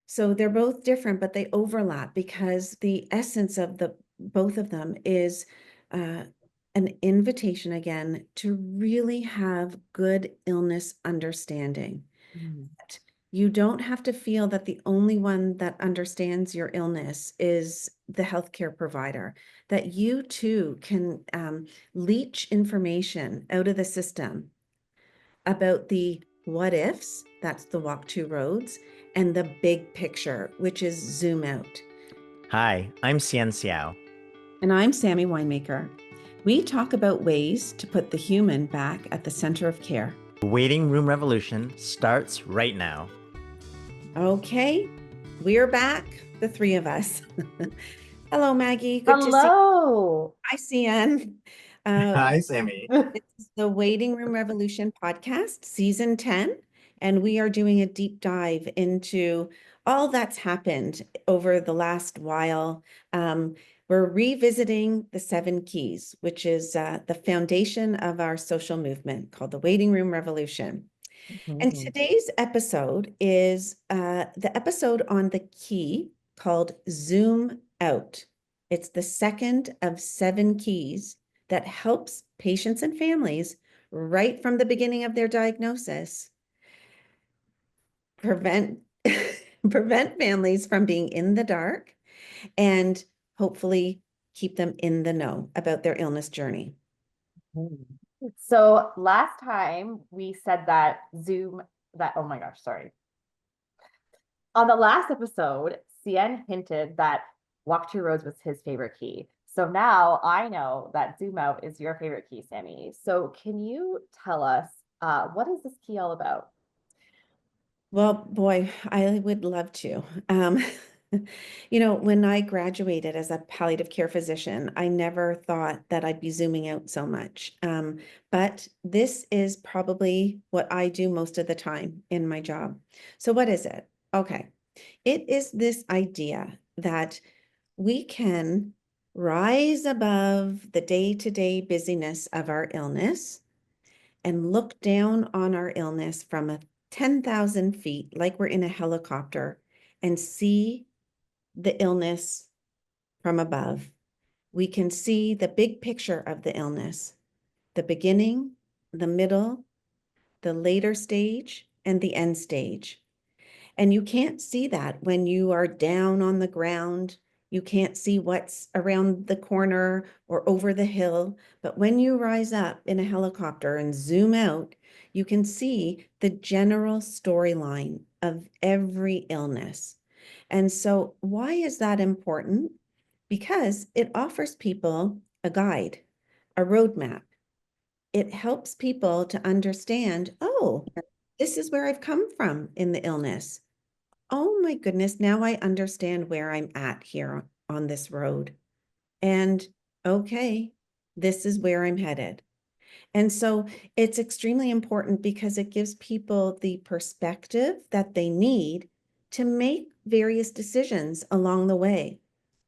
So they're both different, but they overlap because the essence of the both of them is uh, an invitation again to really have good illness understanding. Mm. You don't have to feel that the only one that understands your illness is the healthcare provider, that you too can leach information out of the system about the what ifs, that's the walk two roads, and the big picture, which is zoom out. Hi, I'm Cian Xiao. And I'm Sammy Winemaker. We talk about ways to put the human back at the center of care. The waiting room revolution starts right now. Okay, we're back, the three of us. Hello, Maggie. Good to see you. Hello. Hi, Cian. Hi, Sammy. It's the Waiting Room Revolution podcast, season 10, and we are doing a deep dive into all that's happened over the last while. We're revisiting the 7 keys, which is the foundation of our social movement called the Waiting Room Revolution. And Mhm. today's episode is the episode on the key called Zoom Out. It's the second of 7 keys that helps patients and families right from the beginning of their diagnosis prevent prevent families from being in the dark and hopefully keep them in the know about their illness journey. Mhm. So last time we said that oh my gosh, sorry. On the last episode, Cian hinted that Walk Two Roads was his favorite key. So now I know that Zoom Out is your favorite key, Sammy. So can you tell us what is this key all about? Well, boy, I would love to. When I graduated as a palliative care physician, I never thought that I'd be zooming out so much. But this is probably what I do most of the time in my job. So, what is it? Okay. It is this idea that we can rise above the day-to-day busyness of our illness and look down on our illness from 10,000 feet, like we're in a helicopter, and see the illness from above. We can see the big picture of the illness, the beginning, the middle, the later stage, and the end stage. And you can't see that when you are down on the ground. You can't see what's around the corner or over the hill. But when you rise up in a helicopter and zoom out, you can see the general storyline of every illness. And so, why is that important? Because it offers people a guide, a roadmap. It helps people to understand, oh, this is where I've come from in the illness. Oh my goodness, now I understand where I'm at here on this road. And okay, this is where I'm headed. And so it's extremely important because it gives people the perspective that they need to make various decisions along the way.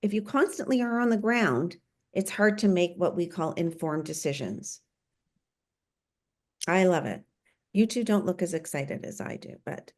If you constantly are on the ground, it's hard to make what we call informed decisions. I love it. You two don't look as excited as I do, but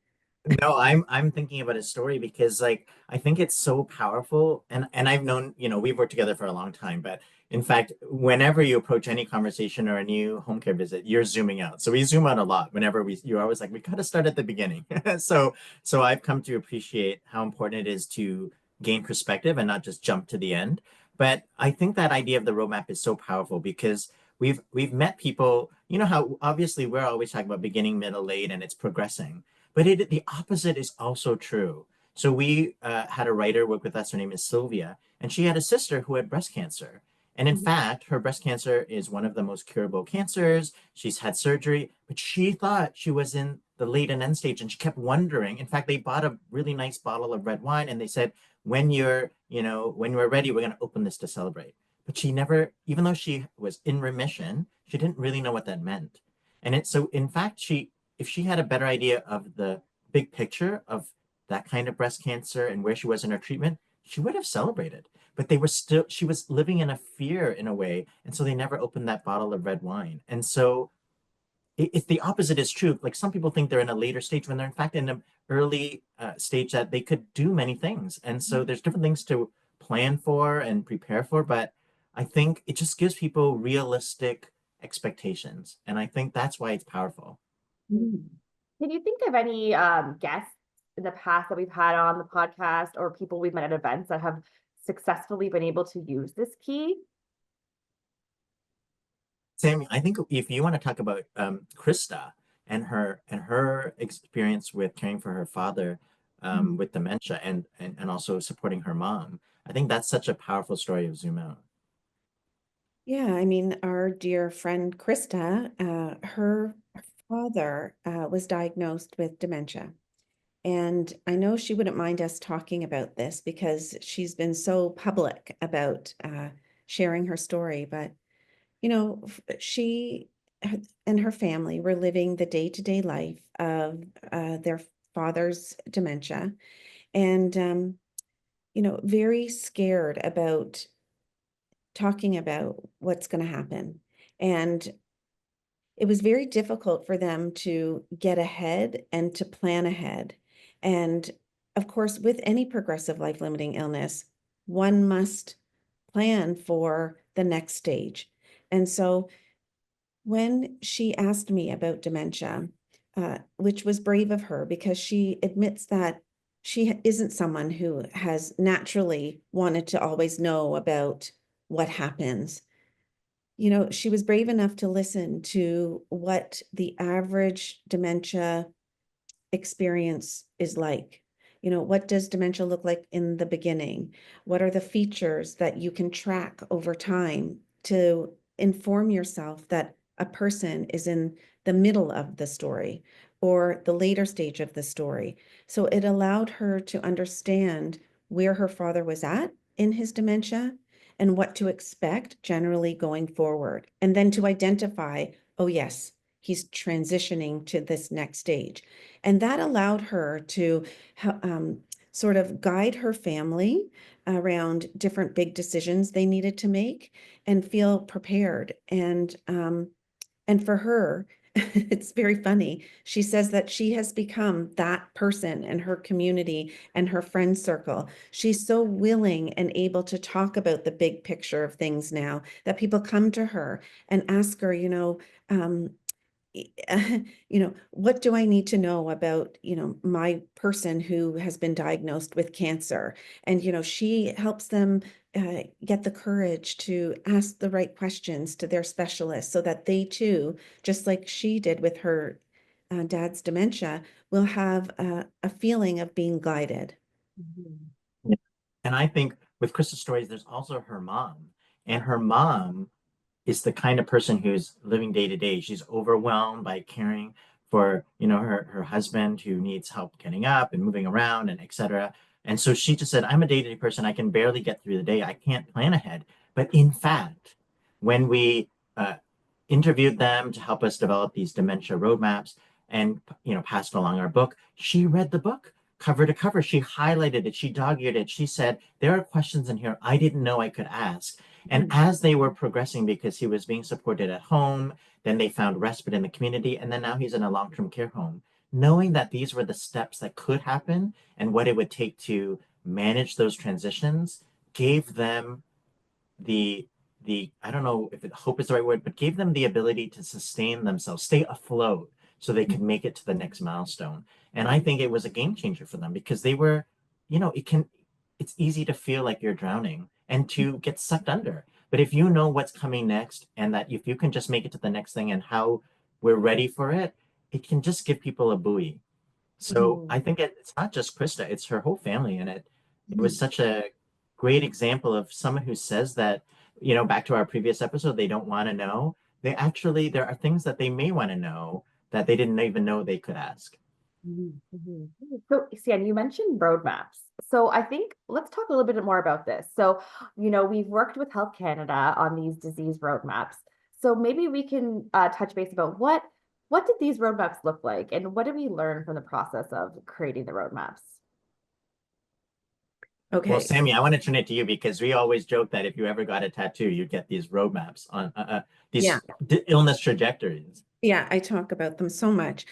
No, I'm thinking about a story because like I think it's so powerful and I've known, we've worked together for a long time, but in fact, whenever you approach any conversation or a new home care visit, you're zooming out. So we zoom out a lot whenever you're always like, we gotta start at the beginning. So I've come to appreciate how important it is to gain perspective and not just jump to the end. But I think that idea of the roadmap is so powerful because we've met people, you know how obviously we're always talking about beginning, middle, late, and it's progressing. But the opposite is also true. So we had a writer work with us. Her name is Sylvia, and she had a sister who had breast cancer. And in fact, her breast cancer is one of the most curable cancers. She's had surgery, but she thought she was in the late and end stage, and she kept wondering. In fact, they bought a really nice bottle of red wine, and they said, when we're ready, we're going to open this to celebrate. But she never, even though she was in remission, she didn't really know what that meant. So in fact, if she had a better idea of the big picture of that kind of breast cancer and where she was in her treatment, she would have celebrated. But she was living in a fear in a way. And so they never opened that bottle of red wine. And so it's the opposite is true. Like some people think they're in a later stage when they're in fact in an early stage that they could do many things. And so there's different things to plan for and prepare for, but I think it just gives people realistic expectations. And I think that's why it's powerful. Mm. Can you think of any guests in the past that we've had on the podcast or people we've met at events that have successfully been able to use this key? Sammy, I think if you want to talk about Krista and her experience with caring for her father with dementia and also supporting her mom, I think that's such a powerful story of Zoom Out. Yeah, I mean, our dear friend Krista, her father was diagnosed with dementia. And I know she wouldn't mind us talking about this because she's been so public about sharing her story. But, she and her family were living the day-to-day life of their father's dementia and, very scared about talking about what's going to happen. And it was very difficult for them to get ahead and to plan ahead. And of course, with any progressive life limiting illness, one must plan for the next stage. And so when she asked me about dementia, which was brave of her because she admits that she isn't someone who has naturally wanted to always know about what happens. She was brave enough to listen to what the average dementia experience is like. What does dementia look like in the beginning? What are the features that you can track over time to inform yourself that a person is in the middle of the story or the later stage of the story? So it allowed her to understand where her father was at in his dementia and what to expect generally going forward. And then to identify, oh, yes, he's transitioning to this next stage. And that allowed her to sort of guide her family around different big decisions they needed to make and feel prepared. And for her, it's very funny. She says that she has become that person in her community and her friend circle. She's so willing and able to talk about the big picture of things now that people come to her and ask her, um, what do I need to know about, my person who has been diagnosed with cancer? And, she helps them get the courage to ask the right questions to their specialists so that they too, just like she did with her dad's dementia, will have a feeling of being guided. Mhm. Yeah. And I think with Krista's stories, there's also her mom. And her mom is the kind of person who's living day to day. She's overwhelmed by caring for, her husband who needs help getting up and moving around and etc. And so she just said, I'm a day-to-day person. I can barely get through the day. I can't plan ahead. But in fact, when we uh, interviewed them to help us develop these dementia roadmaps and passed along our book, she read the book cover to cover. She highlighted it, she dog-eared it. She said, there are questions in here I didn't know I could ask. And as they were progressing, because he was being supported at home, then they found respite in the community, and then now he's in a long-term care home. Knowing that these were the steps that could happen and what it would take to manage those transitions gave them the I don't know if hope is the right word, but gave them the ability to sustain themselves, stay afloat, so they could make it to the next milestone. And I think it was a game changer for them because they were, it's easy to feel like you're drowning and to get sucked under. But if you know what's coming next and that if you can just make it to the next thing and how we're ready for it, it can just give people a buoy. So I Mhm. think it's not just Krista, it's her whole family. And it was Mhm. such a great example of someone who says that, back to our previous episode, they don't want to know. There are things that they may want to know that they didn't even know they could ask. Mhm, mhm. So, Sian, you mentioned roadmaps. So, I think let's talk a little bit more about this. So, we've worked with Health Canada on these disease roadmaps. So, maybe we can touch base about what did these roadmaps look like, and what did we learn from the process of creating the roadmaps? Well, Okay. Sammy, I want to turn it to you because we always joke that if you ever got a tattoo, you'd get these roadmaps on these Yeah. illness trajectories. Yeah, I talk about them so much.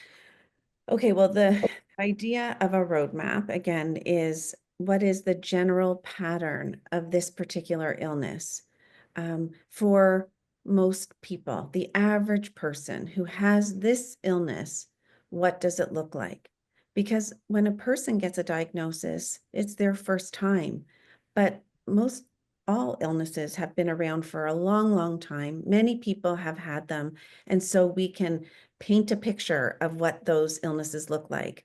Okay, well, the idea of a roadmap, again, is what is the general pattern of this particular illness? For most people, the average person who has this illness, what does it look like? Because when a person gets a diagnosis, it's their first time. But most all illnesses have been around for a long, long time. Many people have had them. And so we can paint a picture of what those illnesses look like,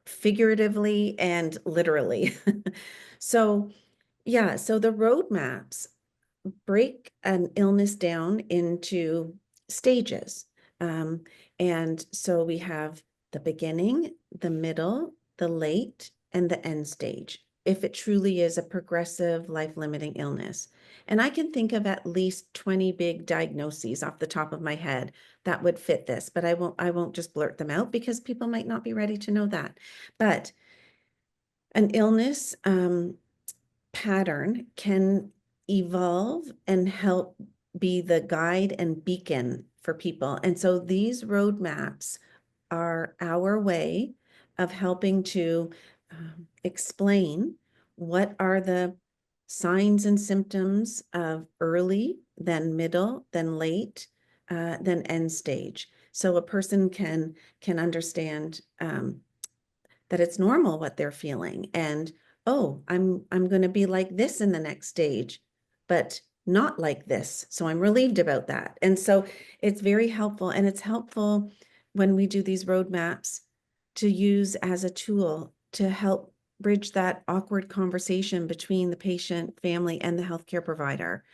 figuratively and literally. So, yeah, so the roadmaps break an illness down into stages. Um, and so we have the beginning, the middle, the late, and the end stage, if it truly is a progressive, life-limiting illness. And I can think of at least 20 big diagnoses off the top of my head that would fit this, but I won't just blurt them out because people might not be ready to know that. But an illness pattern can evolve and help be the guide and beacon for people. And so these roadmaps are our way of helping to explain what are the signs and symptoms of early, then middle, then late, then end stage. So a person can understand that it's normal what they're feeling, and oh, I'm going to be like this in the next stage, but not like this, so I'm relieved about that. And so it's very helpful, and it's helpful when we do these roadmaps to use as a tool to help bridge that awkward conversation between the patient, family, and the healthcare provider.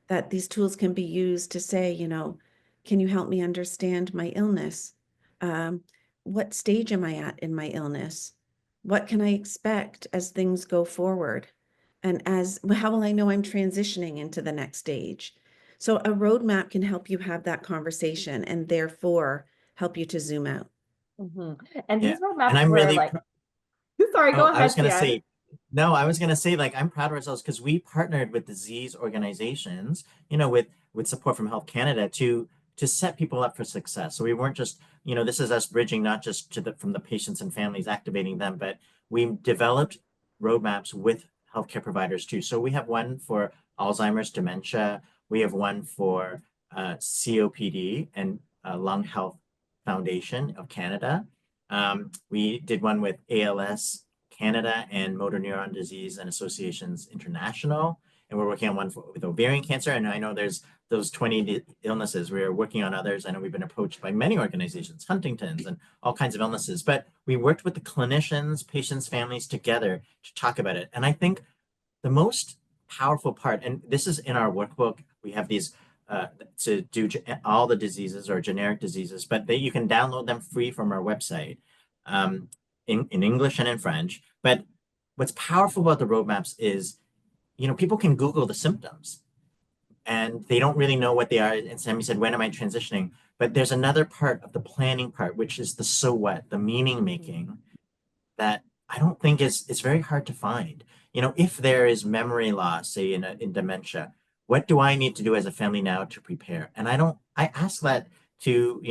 That these tools can be used to say, can you help me understand my illness? Um, what stage am I at in my illness? What can I expect as things go forward? And how will I know I'm transitioning into the next stage? So a roadmap can help you have that conversation and therefore help you to zoom out. And Yeah. these And roadmaps I'm were really like, sorry, Oh, go I was ahead, gonna Sian. say, no, I was gonna say, like, I'm proud of ourselves because we partnered with disease organizations, with support from Health Canada to set people up for success. So we weren't just, this is us bridging not just from the patients and families, activating them, but we developed roadmaps with healthcare providers too. So we have one for Alzheimer's, dementia. We have one for COPD and Lung Health Foundation of Canada. We did one with ALS Canada and Motor Neuron Disease and Associations International. And we're working on one with ovarian cancer. And I know there's those 20 illnesses. We're working on others. I know we've been approached by many organizations, Huntington's and all kinds of illnesses. But we worked with the clinicians, patients, families together to talk about it. And I think the most powerful part, and this is in our workbook, we have these to do all the diseases or generic diseases, but you can download them free from our website in English and in French. But what's powerful about the roadmaps is, people can Google the symptoms and they don't really know what they are. And Sammy said, when am I transitioning? But there's another part of the planning part, which is the so what, the meaning making that I don't think it's very hard to find. If there is memory loss, say in dementia, what do I need to do as a family now to prepare? And I ask that to,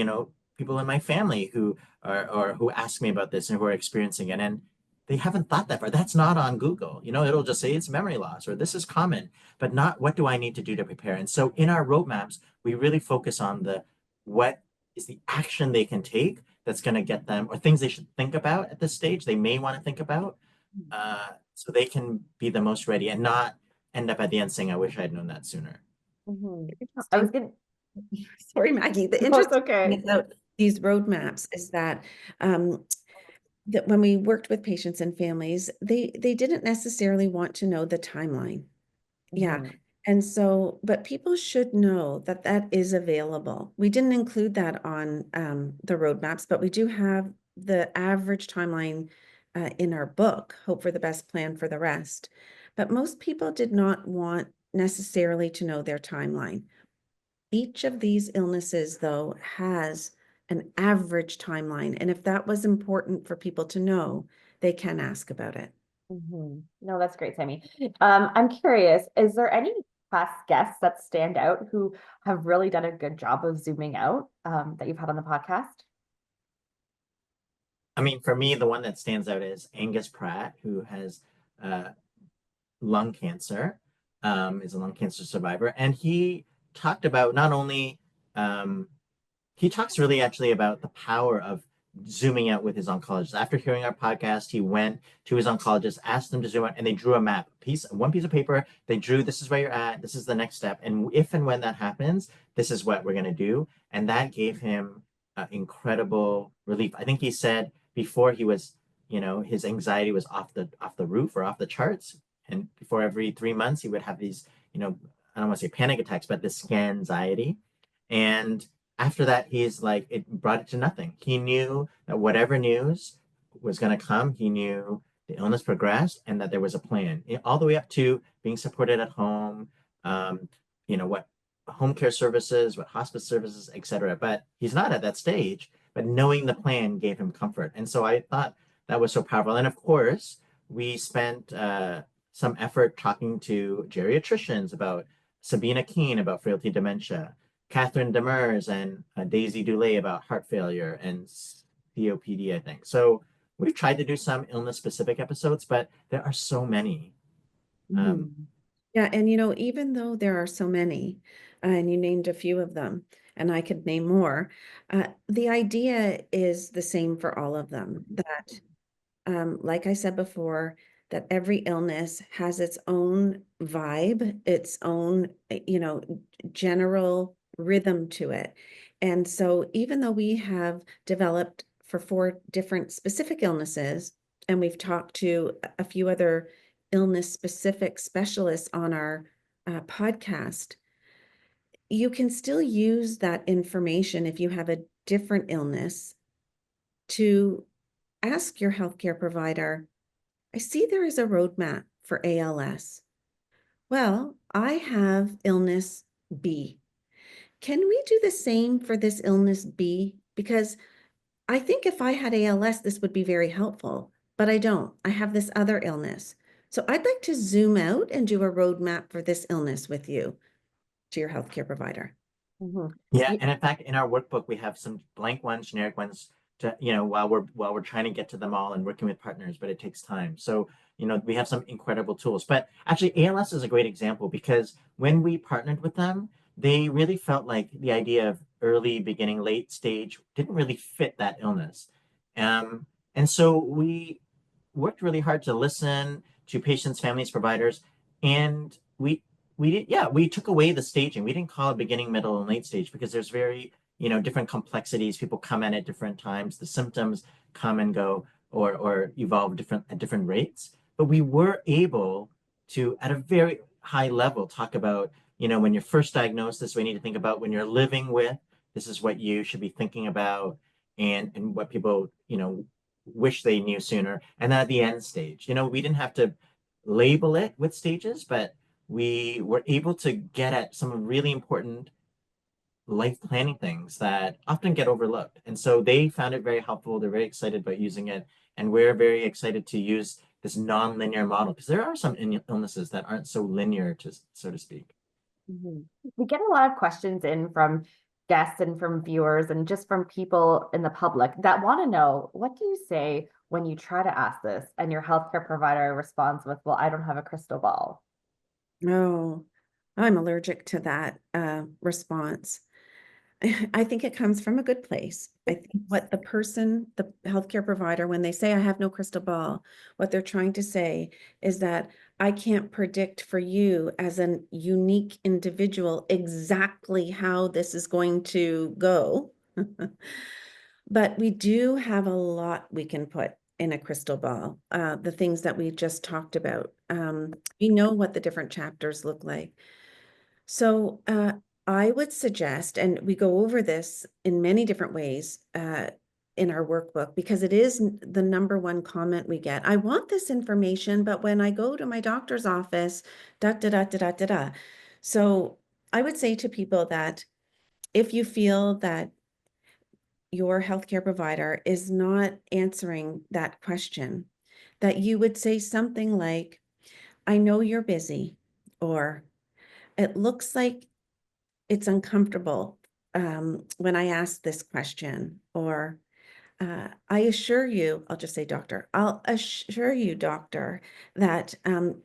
people in my family who are or who ask me about this and who are experiencing it. And they haven't thought that far. That's not on Google. It'll just say it's memory loss or this is common, but not what do I need to do to prepare. And so in our roadmaps, we really focus on what is the action they can take that's going to get them, or things they should think about at this stage, they may want to think about, so they can be the most ready and not end up at the end saying, I wish I had known that sooner. I was Interesting. gonna, Sorry, Maggie. The no, it's interesting okay. thing about these roadmaps is that that when we worked with patients and families, they didn't necessarily want to know the timeline. Yeah. And so, but people should know that that is available. We didn't include that on the roadmaps, but we do have the average timeline in our book, Hope for the Best, Plan for the Rest. But most people did not want necessarily to know their timeline. Each of these illnesses, though, has an average timeline. And if that was important for people to know, they can ask about it. No, that's great, Sammy. I'm curious, is there any past guests that stand out who have really done a good job of zooming out that you've had on the podcast? I mean, for me, the one that stands out is Angus Pratt, who has uh, lung cancer, is a lung cancer survivor. And he talked about not only, he talks really actually about the power of zooming out with his oncologist. After hearing our podcast, he went to his oncologist, asked them to zoom out, and they drew a map, one piece of paper. They drew, this is where you're at, this is the next step. And if and when that happens, this is what we're going to do. And that gave him incredible relief. I think he said before he was, his anxiety was off the roof or off the charts. And before every 3 months, he would have these, I don't want to say panic attacks, but this scan anxiety. And after that, he's like, it brought it to nothing. He knew that whatever news was going to come, he knew the illness progressed and that there was a plan, all the way up to being supported at home, what home care services, what hospice services, etc. But he's not at that stage, but knowing the plan gave him comfort. And so I thought that was so powerful. And of course, we spent some effort talking to geriatricians about Sabina Keene about frailty dementia, Catherine Demers and Daisy Dulé about heart failure and COPD, I think. So we've tried to do some illness specific episodes, but there are so many. Yeah, and even though there are so many, and you named a few of them, and I could name more, the idea is the same for all of them, that like I said before, that every illness has its own vibe, its own, general rhythm to it. And so even though we have developed for 4 different specific illnesses, and we've talked to a few other illness specific specialists on our podcast, you can still use that information if you have a different illness to ask your healthcare provider, I see there is a roadmap for ALS. Well, I have illness B. Can we do the same for this illness B? Because I think if I had ALS, this would be very helpful, but I don't. I have this other illness. So I'd like to zoom out and do a roadmap for this illness with you to your healthcare provider. Yeah, and in fact, in our workbook, we have some blank ones, generic ones to, while we're trying to get to them all and working with partners, but it takes time. So, we have some incredible tools. But actually, ALS is a great example because when we partnered with them, they really felt like the idea of early, beginning, late stage didn't really fit that illness. And so we worked really hard to listen to patients, families, providers, and we took away the staging. We didn't call it beginning, middle, and late stage because there's very, different complexities. People come in at different times. The symptoms come and go or evolve at different rates. But we were able to, at a very high level, talk about, when you're first diagnosed, this is what you need to think about. When you're living with, this is what you should be thinking about, and what people, wish they knew sooner. And then at the end stage, we didn't have to label it with stages, but we were able to get at some really important life planning things that often get overlooked. And so they found it very helpful. They're very excited about using it. And we're very excited to use this non-linear model because there are some illnesses that aren't so linear, so to speak. We get a lot of questions in from guests and from viewers and just from people in the public that want to know, what do you say when you try to ask this and your healthcare provider responds with, well, I don't have a crystal ball? Oh, I'm allergic to that response. I think it comes from a good place. I think what the healthcare provider, when they say I have no crystal ball, what they're trying to say is that I can't predict for you as an unique individual exactly how this is going to go. But we do have a lot we can put in a crystal ball, the things that we just talked about. We know what the different chapters look like. So I would suggest, and we go over this in many different ways in our workbook, because it is the number one comment we get. I want this information, but when I go to my doctor's office, da da da da da da da. So I would say to people that if you feel that your healthcare provider is not answering that question, that you would say something like, I know you're busy, or it looks like it's uncomfortable when I ask this question, or I assure you, I'll just say doctor, I'll assure you, doctor, that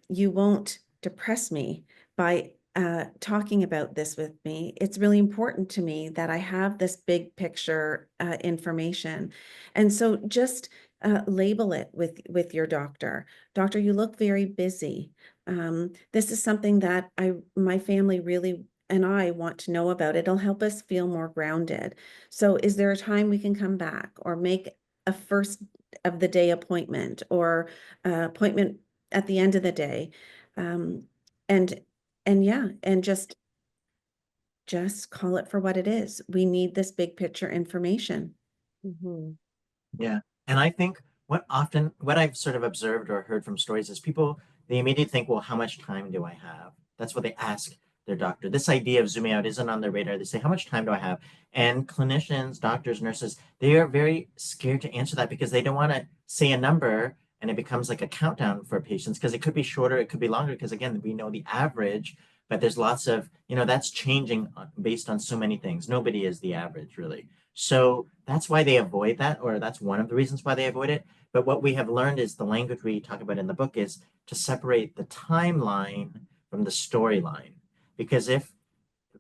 you won't depress me by talking about this with me. It's really important to me that I have this big picture information. And so just label it with your doctor. Doctor, you look very busy. This is something that my family really and I want to know about. It'll help us feel more grounded. So is there a time we can come back or make a first of the day appointment, or appointment at the end of the day? And yeah, and just call it for what it is. We need this big picture information. Mhm. Yeah. And I think what I've sort of observed or heard from stories is people, they immediately think, well, how much time do I have? That's what they ask their doctor. This idea of zooming out isn't on their radar. They say, how much time do I have? And clinicians, doctors, nurses, they are very scared to answer that because they don't want to say a number and it becomes like a countdown for patients because it could be shorter, it could be longer, because again, we know the average, but there's lots of, that's changing based on so many things. Nobody is the average, really. So that's why they avoid that, or that's one of the reasons why they avoid it. But what we have learned is the language we talk about in the book is to separate the timeline from the storyline. Because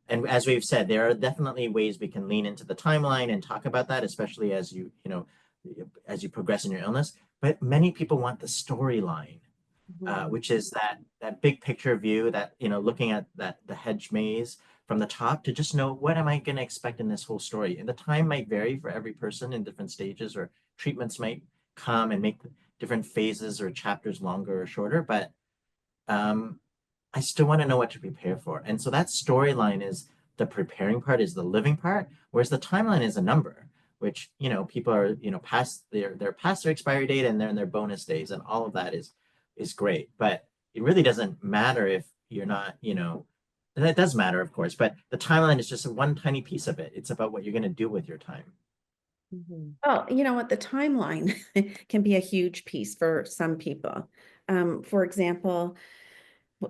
and as we've said, there are definitely ways we can lean into the timeline and talk about that, especially as you progress in your illness. But many people want the storyline, Mhm. which is that big picture view, that looking at the hedge maze from the top to just know, what am I going to expect in this whole story. And the time might vary for every person in different stages, or treatments might come and make different phases or chapters longer or shorter, but um, I still want to know what to prepare for. And so that storyline is the preparing part, is the living part, whereas the timeline is a number, which, people are, past they're past their expiry date and they're in their bonus days, and all of that is great. But it really doesn't matter if you're not, and it does matter, of course, but the timeline is just one tiny piece of it. It's about what you're going to do with your time. Mhm. Well, you know what, the timeline can be a huge piece for some people. For example,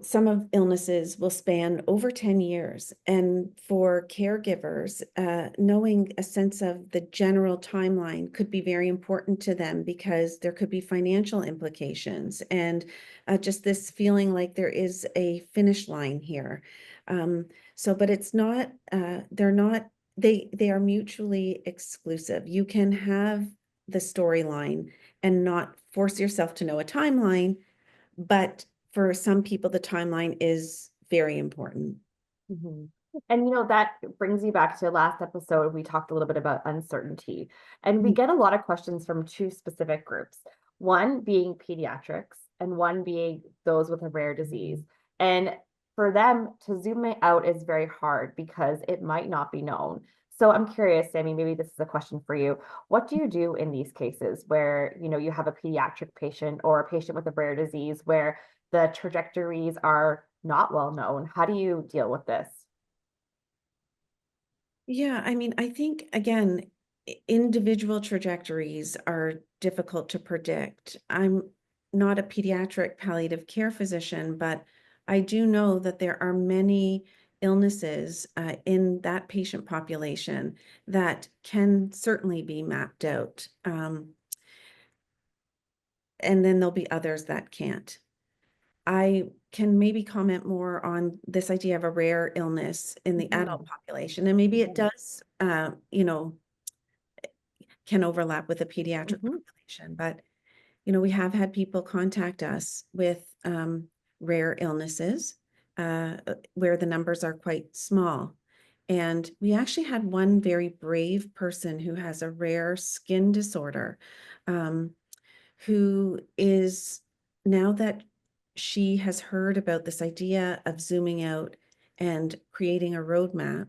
some of illnesses will span over 10 years. And for caregivers, knowing a sense of the general timeline could be very important to them, because there could be financial implications and just this feeling like there is a finish line here. But it's not, they're not, they are mutually exclusive. You can have the storyline and not force yourself to know a timeline, but for some people, the timeline is very important. Mhm. And that brings me back to last episode. We talked a little bit about uncertainty, and we Mhm. get a lot of questions from two specific groups. One being pediatrics, and one being those with a rare disease. And for them to zoom it out is very hard because it might not be known. So I'm curious, Sammy, maybe this is a question for you. What do you do in these cases where, you have a pediatric patient or a patient with a rare disease where the trajectories are not well known? How do you deal with this? Yeah, I mean, I think again, individual trajectories are difficult to predict. I'm not a pediatric palliative care physician, but I do know that there are many illnesses in that patient population that can certainly be mapped out. And then there'll be others that can't. I can maybe comment more on this idea of a rare illness in the adult Mhm. population, and maybe it Mhm. does, can overlap with the pediatric Mhm. population. But, we have had people contact us with rare illnesses where the numbers are quite small. And we actually had one very brave person who has a rare skin disorder, um, who is, now that she has heard about this idea of zooming out and creating a roadmap,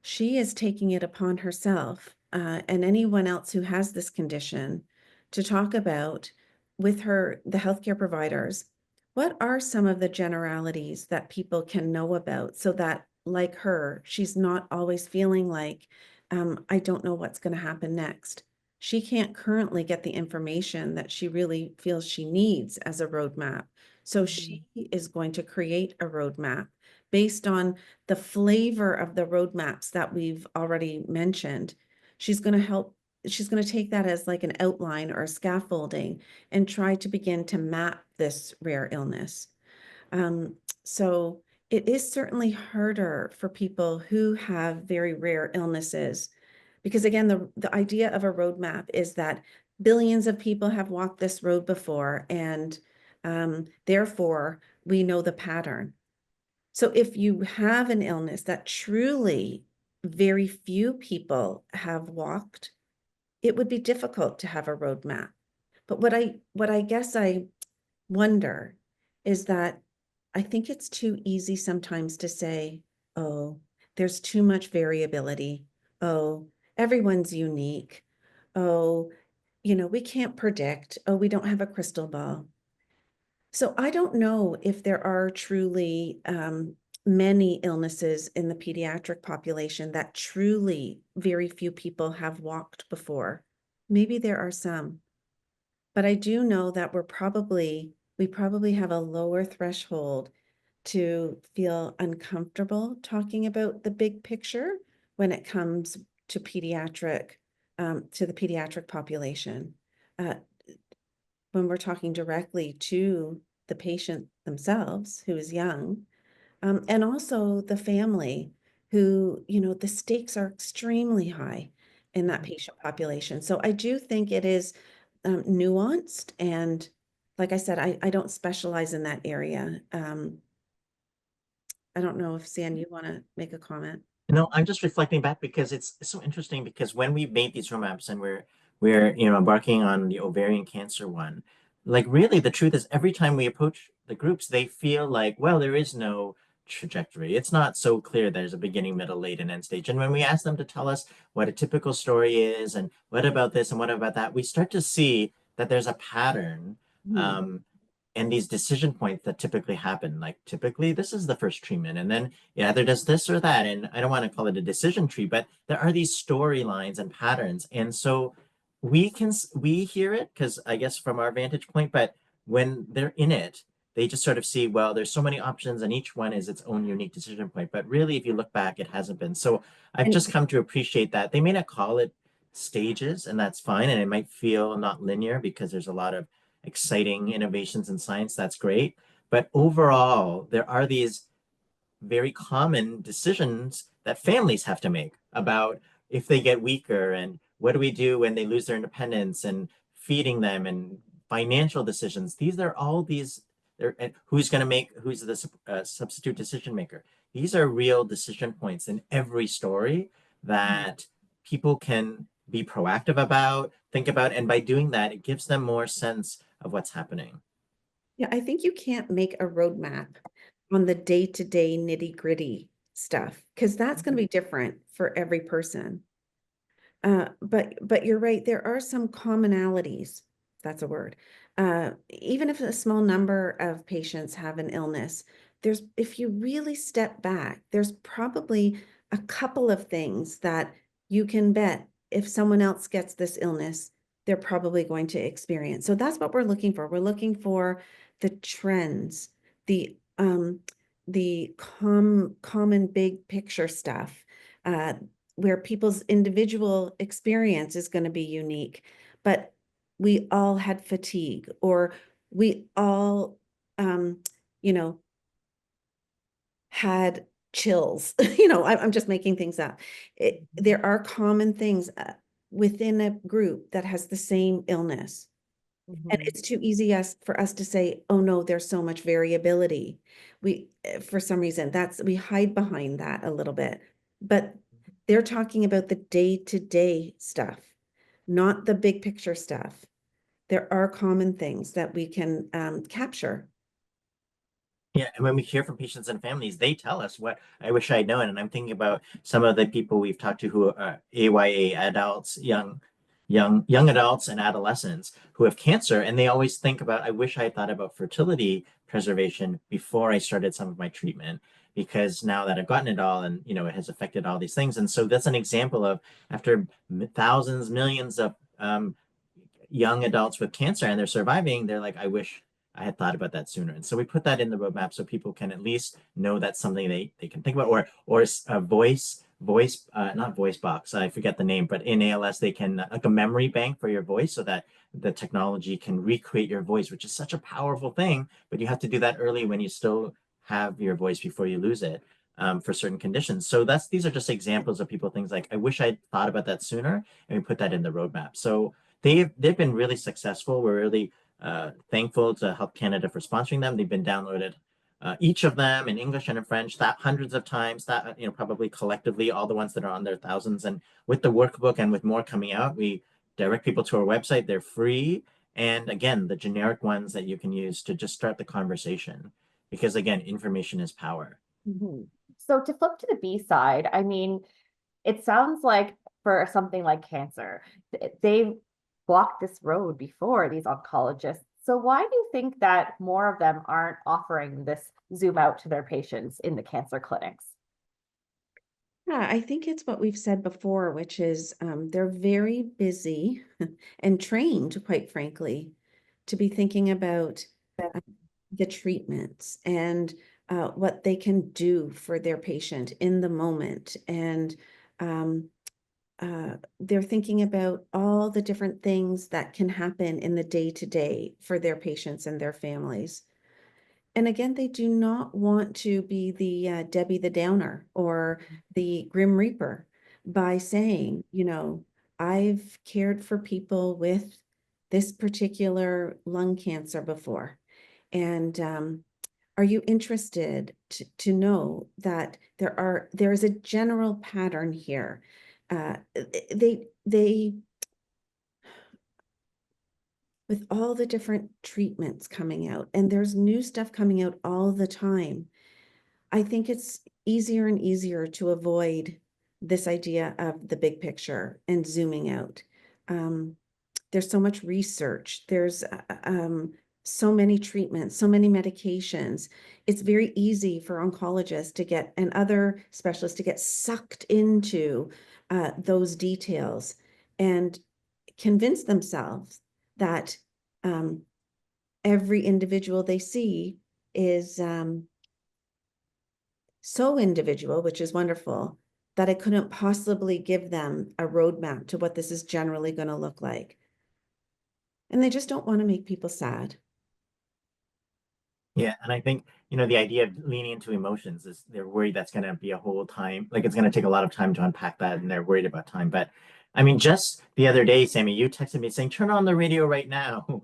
she is taking it upon herself, and anyone else who has this condition, to talk about with the healthcare providers, what are some of the generalities that people can know about, so that, like her, she's not always feeling like, I don't know what's going to happen next. She can't currently get the information that she really feels she needs as a roadmap. So Mhm. she is going to create a roadmap based on the flavor of the roadmaps that we've already mentioned. She's going to help, she's going to take that as like an outline or scaffolding and try to begin to map this rare illness. So it is certainly harder for people who have very rare illnesses, because again, the idea of a roadmap is that billions of people have walked this road before, and therefore we know the pattern. So if you have an illness that truly very few people have walked, it would be difficult to have a roadmap. But what I guess I wonder is that I think it's too easy sometimes to say, oh, there's too much variability. Oh, everyone's unique. Oh, we can't predict. Oh, we don't have a crystal ball. So I don't know if there are truly many illnesses in the pediatric population that truly very few people have walked before. Maybe there are some, but I do know that we probably have a lower threshold to feel uncomfortable talking about the big picture when it comes to to the pediatric population. Uh, when we're talking directly to the patient themselves, who is young, and also the family who, the stakes are extremely high in that patient population. So I do think it is nuanced. And like I said, I don't specialize in that area. I don't know if San, you want to make a comment? I'm just reflecting back because it's so interesting because when we made these roadmaps and we're embarking on the ovarian cancer one, like really the truth is every time we approach the groups, they feel like, well, there is no trajectory. It's not so clear there's a beginning, middle, late, and end stage. And when we ask them to tell us what a typical story is and what about this and what about that, we start to see that there's a pattern. Hmm. Um, and these decision points that typically happen, like typically this is the first treatment, and then it either does this or that. And I don't want to call it a decision tree, but there are these storylines and patterns. And so we hear it because I guess from our vantage point, but when they're in it, they just sort of see, well, there's so many options and each one is its own unique decision point. But really, if you look back, it hasn't been. So I've And just come to appreciate that. They may not call it stages, and that's fine. And it might feel not linear because there's a lot of exciting innovations in science. That's great. But overall, there are these very common decisions that families have to make about if they get weaker and what do we do when they lose their independence and feeding them and financial decisions. These are all these, and who's the substitute decision maker. These are real decision points in every story that people can be proactive about, think about, and by doing that, it gives them more sense of what's happening. yeah, I think you can't make a roadmap on the day-to-day nitty-gritty stuff, because that's going to be different for every person. But you're right, there are some commonalities, if that's a word. Even if a small number of patients have an illness, if you really step back, there's probably a couple of things that you can bet if someone else gets this illness, they're probably going to experience. So that's what we're looking for. We're looking for the trends, the common big picture stuff. Where people's individual experience is going to be unique, but we all had fatigue, or we all, um, you know, had chills. I'm just making things up. There are common things within a group that has the same illness. And Mhm. it's too easy for us to say, oh no, there's so much variability. For some reason, we hide behind that a little bit. But they're talking about the day-to-day stuff, not the big picture stuff. There are common things that we can capture. Yeah, and when we hear from patients and families, they tell us what I wish I'd known. And I'm thinking about some of the people we've talked to who are AYA adults, young adults and adolescents who have cancer, and they always think about, I wish I had thought about fertility preservation before I started some of my treatment, because now that I've gotten it all and it has affected all these things. And so that's an example of after thousands, millions of young adults with cancer and they're surviving, they're like, I wish I had thought about that sooner. And so we put that in the roadmap so people can at least know that's something they can think about, or a voice not voice box, I forget the name, but in ALS they can like a memory bank for your voice so that the technology can recreate your voice, which is such a powerful thing, but you have to do that early when you still have your voice before you lose it. For certain conditions. So these are just examples of people, things like, I wish I'd thought about that sooner, and we put that in the roadmap. So they've been really successful. We're really thankful to Health Canada for sponsoring them. They've been downloaded, each of them in English and in French, that hundreds of times, that, probably collectively, all the ones that are on there, thousands. And with the workbook and with more coming out, we direct people to our website. They're free. And again, the generic ones that you can use to just start the conversation. Because again, information is power. Mhm. So to flip to the B side, I mean, it sounds like for something like cancer, they've walked this road before, these oncologists. So why do you think that more of them aren't offering this Zoom out to their patients in the cancer clinics? Yeah, I think it's what we've said before, which is they're very busy and trained, quite frankly, to be thinking about uh, the treatments and what they can do for their patient in the moment. And um, they're thinking about all the different things that can happen in the day to day for their patients and their families. And again, they do not want to be the Debbie the Downer or the Grim Reaper by saying, I've cared for people with this particular lung cancer before. And are you interested to know that there is a general pattern here? They with all the different treatments coming out, and there's new stuff coming out all the time. I think it's easier and easier to avoid this idea of the big picture and zooming out. Um, there's so much research. There's so many treatments, so many medications. It's very easy for oncologists to get and other specialists to get sucked into those details and convince themselves that um, every individual they see is so individual, which is wonderful, that I couldn't possibly give them a roadmap to what this is generally going to look like. And they just don't want to make people sad. Yeah, and I think, the idea of leaning into emotions is they're worried that's going to be a whole time, like it's going to take a lot of time to unpack that, and they're worried about time. But I mean, just the other day, Sammy, you texted me saying, turn on the radio right now,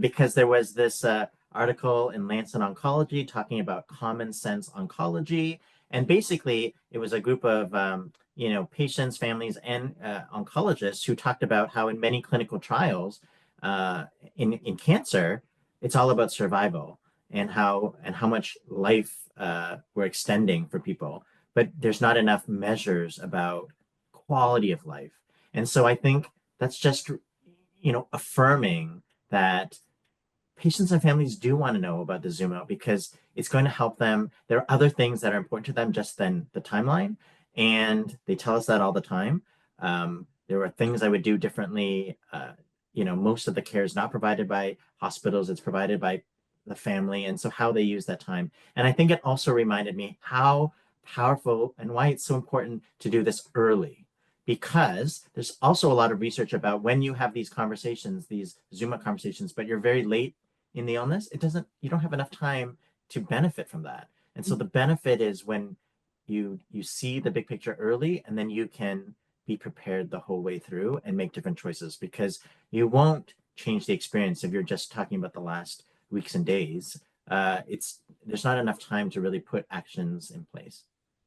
because there was this article in Lancet Oncology talking about common sense oncology. And basically, it was a group of, patients, families, and oncologists who talked about how in many clinical trials in cancer, it's all about survival and how much life we're extending for people, but there's not enough measures about quality of life. And so I think that's just affirming that patients and families do want to know about the zoom out because it's going to help them. There are other things that are important to them just than the timeline, and they tell us that all the time. There are things I would do differently. Most of the care is not provided by hospitals, it's provided by the family, and so how they use that time. And I think it also reminded me how powerful and why it's so important to do this early, because there's also a lot of research about when you have these conversations, these zoom out conversations, but you're very late in the illness, you don't have enough time to benefit from that. And so the benefit is when you see the big picture early, and then you can be prepared the whole way through and make different choices, because you won't change the experience if you're just talking about the last weeks and days. It's There's not enough time to really put actions in place.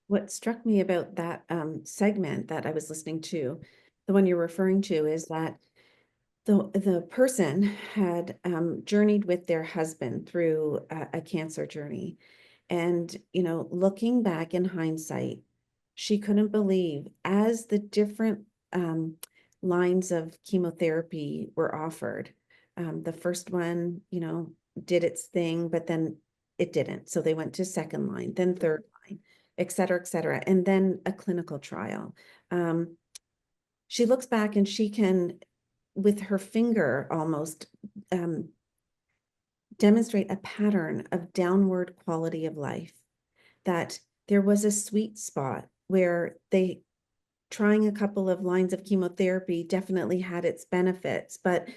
What struck me about that segment that I was listening to, the one you're referring to, is that the person had journeyed with their husband through a cancer journey. And, looking back in hindsight, she couldn't believe as the different lines of chemotherapy were offered. The first one, did its thing, but then it didn't. So they went to second line, then third line, et cetera, et cetera. And then a clinical trial. She looks back and she can, with her finger almost, demonstrate a pattern of downward quality of life, that there was a sweet spot where they trying a couple of lines of chemotherapy definitely had its benefits, but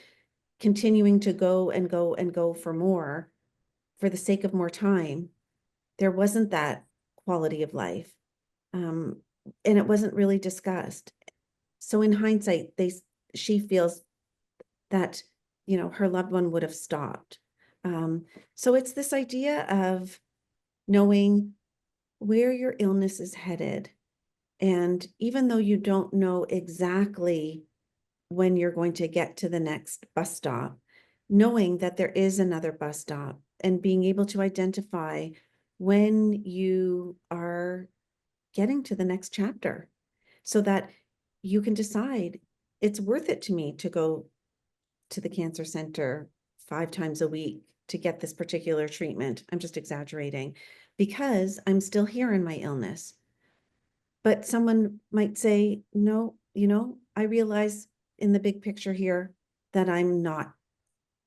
continuing to go and go and go for more for the sake of more time, there wasn't that quality of life. Um, and it wasn't really discussed. So in hindsight, she feels that, you know, her loved one would have stopped. So it's this idea of knowing where your illness is headed. And even though you don't know exactly when you're going to get to the next bus stop, knowing that there is another bus stop and being able to identify when you are getting to the next chapter so that you can decide it's worth it to me to go to the cancer center 5 times a week to get this particular treatment. I'm just exaggerating because I'm still here in my illness. But someone might say, no, you know, I realize in the big picture here that I'm not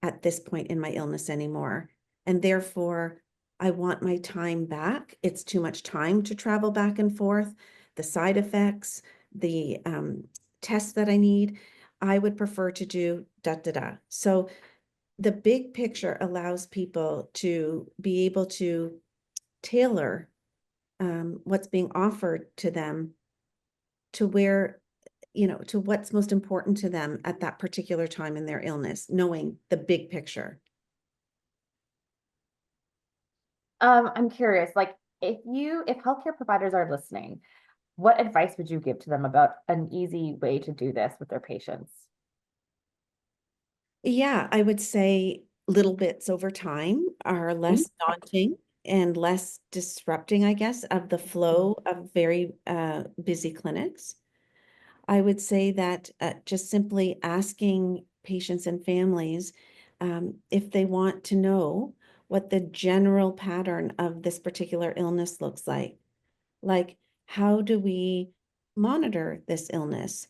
at this point in my illness anymore. And therefore, I want my time back. It's too much time to travel back and forth. The side effects, the tests that I need, I would prefer to do da da da. So the big picture allows people to be able to tailor what's being offered to them to where, you know, to what's most important to them at that particular time in their illness, knowing the big picture. I'm curious, like if healthcare providers are listening, what advice would you give to them about an easy way to do this with their patients? Yeah, I would say little bits over time are less daunting and less disrupting, I guess, of the flow of very busy clinics. I would say that just simply asking patients and families if they want to know what the general pattern of this particular illness looks like, how do we monitor this illness?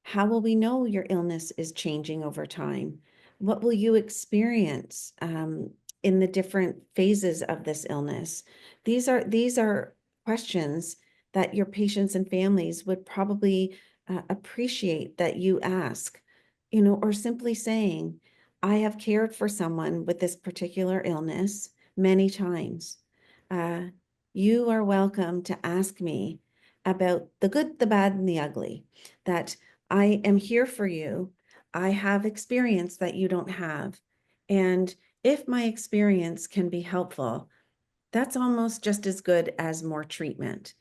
How will we know your illness is changing over time? What will you experience in the different phases of this illness? These are questions that your patients and families would probably appreciate that you ask, you know, or simply saying, I have cared for someone with this particular illness many times. Uh, you are welcome to ask me about the good, the bad, and the ugly, that I am here for you. I have experience that you don't have. And if my experience can be helpful, that's almost just as good as more treatment.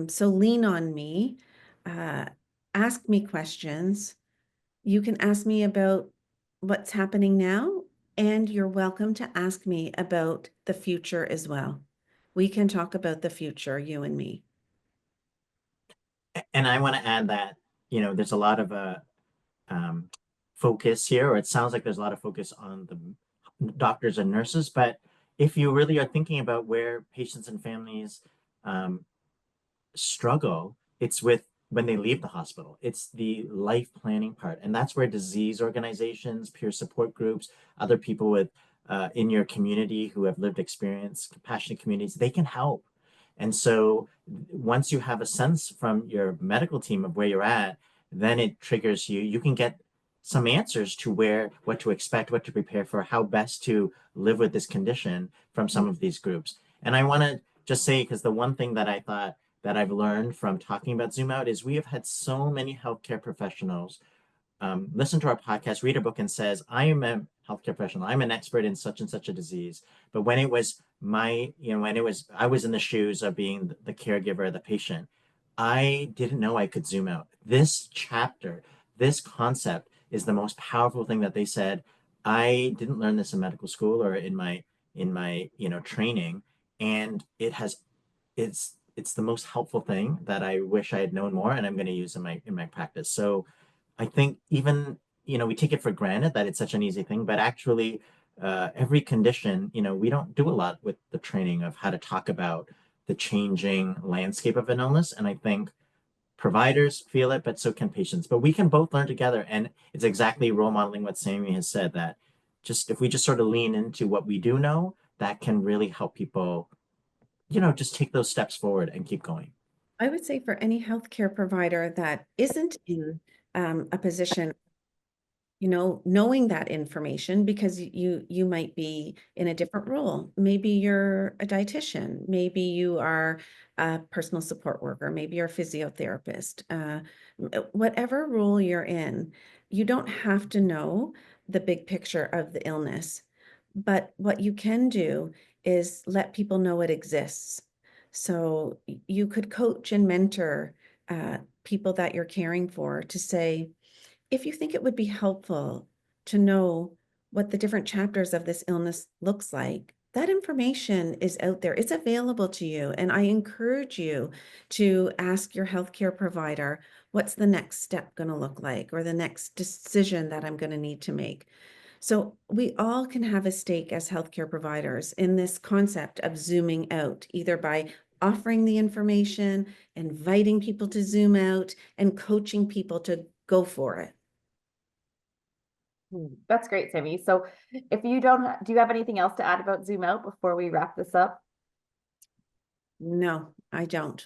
So lean on me, uh, ask me questions. You can ask me about what's happening now, and you're welcome to ask me about the future as well. We can talk about the future, you and me. And I want to add that, there's a lot of um, focus here, or it sounds like there's a lot of focus on the doctors and nurses. But if you really are thinking about where patients and families um, struggle, it's with when they leave the hospital. It's the life planning part. And that's where disease organizations, peer support groups, other people with in your community who have lived experience, compassionate communities, they can help. And so once you have a sense from your medical team of where you're at, then it triggers you. You can get some answers to what to expect, what to prepare for, how best to live with this condition from some of these groups. And I want to just say, because the one thing that I thought that I've learned from talking about Zoom Out is we have had so many healthcare professionals listen to our podcast, read a book, and says, I am a healthcare professional. I'm an expert in such and such a disease. But when it was I was in the shoes of being the caregiver, the patient, I didn't know I could Zoom out. This chapter, this concept is the most powerful thing that they said. I didn't learn this in medical school or in my training. And it's the most helpful thing that I wish I had known more, and I'm going to use in my practice. So I think even we take it for granted that it's such an easy thing, but actually, every condition, we don't do a lot with the training of how to talk about the changing landscape of an illness, and I think providers feel it, but so can patients. But we can both learn together, and it's exactly role modeling what Sammy has said, that just if we just sort of lean into what we do know, that can really help people, you know, just take those steps forward and keep going. I would say for any healthcare provider that isn't in a position, knowing that information, because you might be in a different role. Maybe you're a dietitian, maybe you are a personal support worker, maybe you're a physiotherapist, whatever role you're in, you don't have to know the big picture of the illness. But what you can do is let people know it exists. So you could coach and mentor people that you're caring for to say, if you think it would be helpful to know what the different chapters of this illness looks like, that information is out there. It's available to you. And I encourage you to ask your healthcare provider, what's the next step going to look like, or the next decision that I'm going to need to make. So we all can have a stake as healthcare providers in this concept of zooming out, either by offering the information, inviting people to zoom out, and coaching people to go for it. That's great, Sammy. So if you do you have anything else to add about Zoom Out before we wrap this up? No, I don't.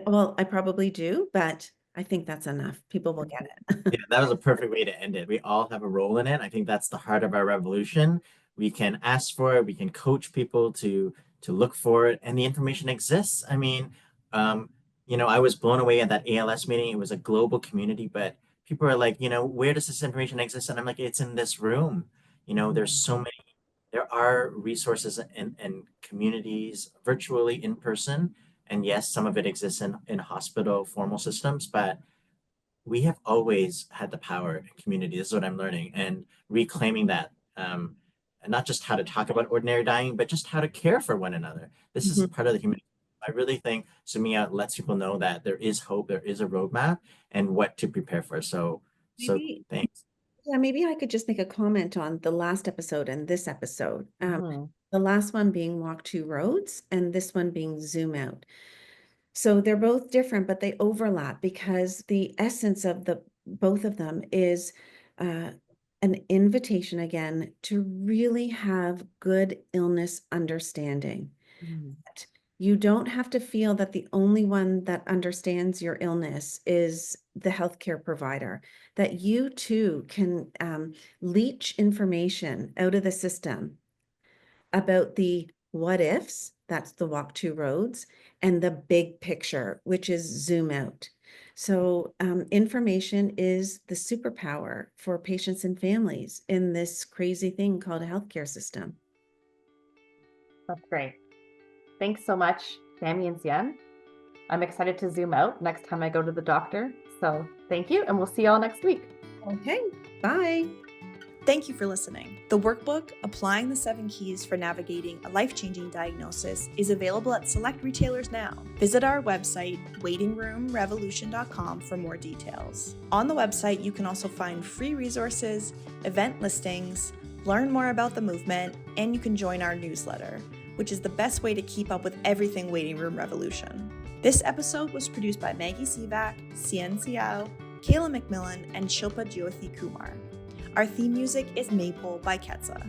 Well, I probably do, but I think that's enough. People will get it. Yeah, that was a perfect way to end it. We all have a role in it. I think that's the heart of our revolution. We can ask for it, we can coach people to look for it, and the information exists. I mean, you know, I was blown away at that ALS meeting. It was a global community, but people are like, you know, where does this information exist? And I'm like, it's in this room. You know, there's so many, there are resources and communities virtually in person. And yes, some of it exists in hospital formal systems, but we have always had the power in community. This is what I'm learning and reclaiming that. And not just how to talk about ordinary dying, but just how to care for one another. This is a Mhm. part of the human. I really think zooming out lets people know that there is hope, there is a roadmap, and what to prepare for. So Maybe, thanks. yeah, maybe I could just make a comment on the last episode and this episode. Mhm. The last one being Walk Two Roads, and this one being Zoom Out. So they're both different, but they overlap because the essence of the both of them is uh, an invitation again to really have good illness understanding. Mhm. You don't have to feel that the only one that understands your illness is the healthcare provider, that you too can leach information out of the system about the what ifs, that's the walk two roads, and the big picture, which is zoom out. So information is the superpower for patients and families in this crazy thing called a healthcare system. That's great. Thanks so much, Sammy and Sian. I'm excited to Zoom Out next time I go to the doctor. So thank you, and we'll see y'all next week. Okay, bye. Thank you for listening. The workbook, Applying the 7 Keys for Navigating a Life-Changing Diagnosis, is available at select retailers now. Visit our website, waitingroomrevolution.com, for more details. On the website, you can also find free resources, event listings, learn more about the movement, and you can join our newsletter, which is the best way to keep up with everything Waiting Room Revolution. This episode was produced by Maggie Sivak, Sien Siao, Kayla McMillan, and Shilpa Jyothi Kumar. Our theme music is Maypole by Ketsa.